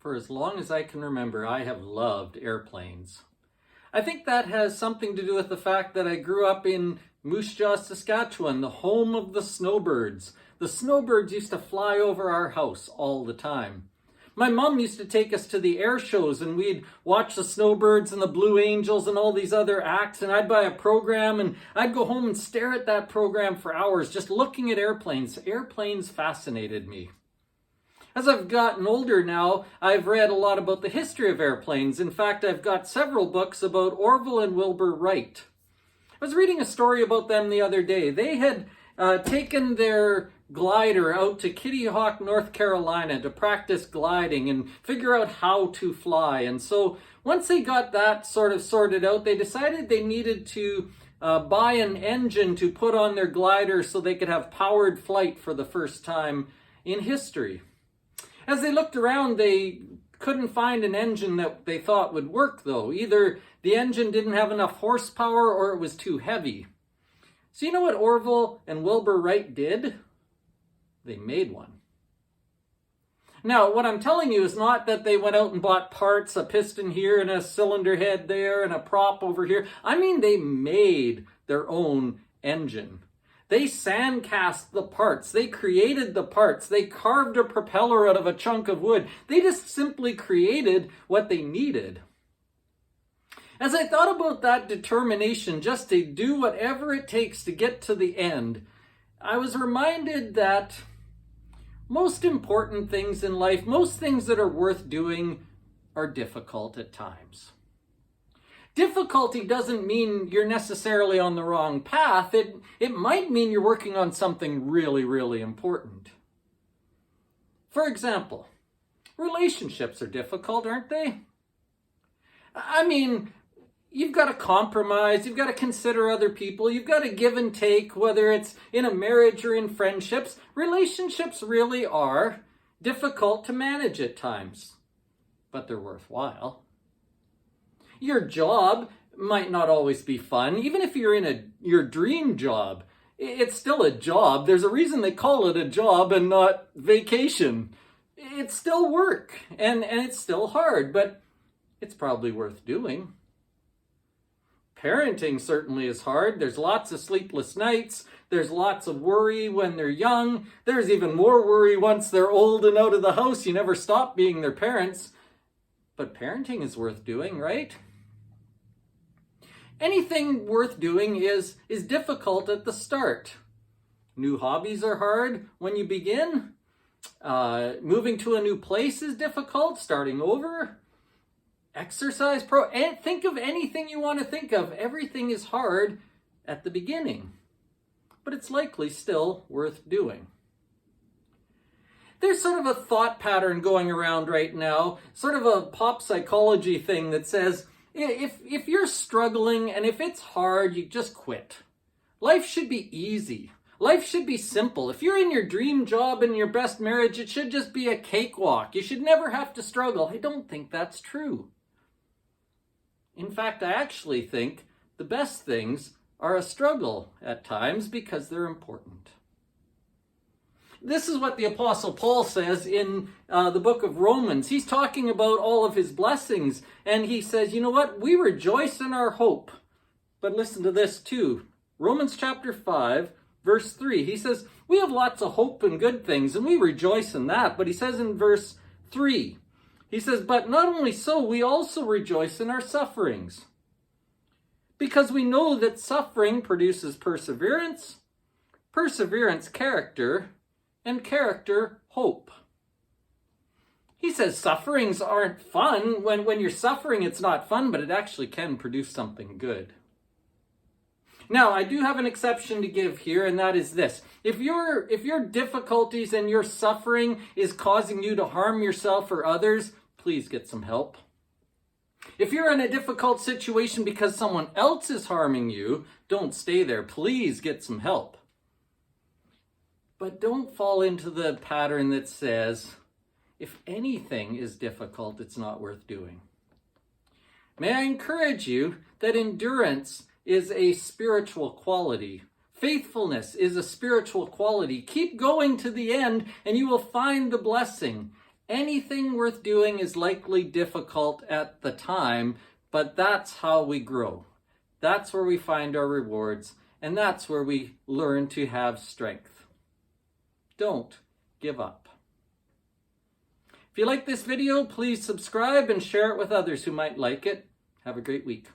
For as long as I can remember, I have loved airplanes. I think that has something to do with the fact that I grew up in Moose Jaw, Saskatchewan, the home of the snowbirds. The snowbirds used to fly over our house all the time. My mom used to take us to the air shows and we'd watch the snowbirds and the Blue Angels and all these other acts, and I'd buy a program and I'd go home and stare at that program for hours just looking at airplanes. Airplanes fascinated me. As I've gotten older now, I've read a lot about the history of airplanes. In fact, I've got several books about Orville and Wilbur Wright. I was reading a story about them the other day. They had taken their glider out to Kitty Hawk, North Carolina to practice gliding and figure out how to fly. And so once they got that sort of sorted out, they decided they needed to buy an engine to put on their glider so they could have powered flight for the first time in history. As they looked around, they couldn't find an engine that they thought would work, though. Either the engine didn't have enough horsepower or it was too heavy. So you know what Orville and Wilbur Wright did? They made one. Now, what I'm telling you is not that they went out and bought parts, a piston here and a cylinder head there and a prop over here. I mean, they made their own engine. They sandcast the parts. They created the parts. They carved a propeller out of a chunk of wood. They just simply created what they needed. As I thought about that determination just to do whatever it takes to get to the end, I was reminded that most important things in life, most things that are worth doing, are difficult at times. Difficulty doesn't mean you're necessarily on the wrong path. It might mean you're working on something really, really important. For example, relationships are difficult, aren't they? I mean, you've got to compromise, you've got to consider other people, you've got to give and take, whether it's in a marriage or in friendships. Relationships really are difficult to manage at times, but they're worthwhile. Your job might not always be fun. Even if you're in your dream job, it's still a job. There's a reason they call it a job and not vacation. It's still work, and it's still hard, but it's probably worth doing. Parenting certainly is hard. There's lots of sleepless nights. There's lots of worry when they're young. There's even more worry once they're old and out of the house. You never stop being their parents. But parenting is worth doing, right? Anything worth doing is difficult at the start. New hobbies are hard when you begin. Moving to a new place is difficult. Starting over. Exercise, think of anything you want to think of. Everything is hard at the beginning, but it's likely still worth doing. There's sort of a thought pattern going around right now, sort of a pop psychology thing that says, if you're struggling and if it's hard, you just quit. Life should be easy. Life should be simple. If you're in your dream job and your best marriage, it should just be a cakewalk. You should never have to struggle. I don't think that's true. In fact, I actually think the best things are a struggle at times because they're important. This is what the Apostle Paul says in the book of Romans. He's talking about all of his blessings, and he says, you know what? We rejoice in our hope. But listen to this too. Romans chapter 5, verse 3. He says, we have lots of hope and good things, and we rejoice in that. But he says in verse 3, he says, but not only so, we also rejoice in our sufferings, because we know that suffering produces perseverance, perseverance character, and character hope. He says sufferings aren't fun. When you're suffering, it's not fun, but it actually can produce something good. Now, I do have an exception to give here, and that is this. If your difficulties and your suffering is causing you to harm yourself or others, please get some help. If you're in a difficult situation because someone else is harming you, don't stay there. Please get some help. But don't fall into the pattern that says, if anything is difficult, it's not worth doing. May I encourage you that endurance is a spiritual quality. Faithfulness is a spiritual quality. Keep going to the end and you will find the blessing. Anything worth doing is likely difficult at the time, but that's how we grow. That's where we find our rewards, and that's where we learn to have strength. Don't give up. If you like this video, please subscribe and share it with others who might like it. Have a great week.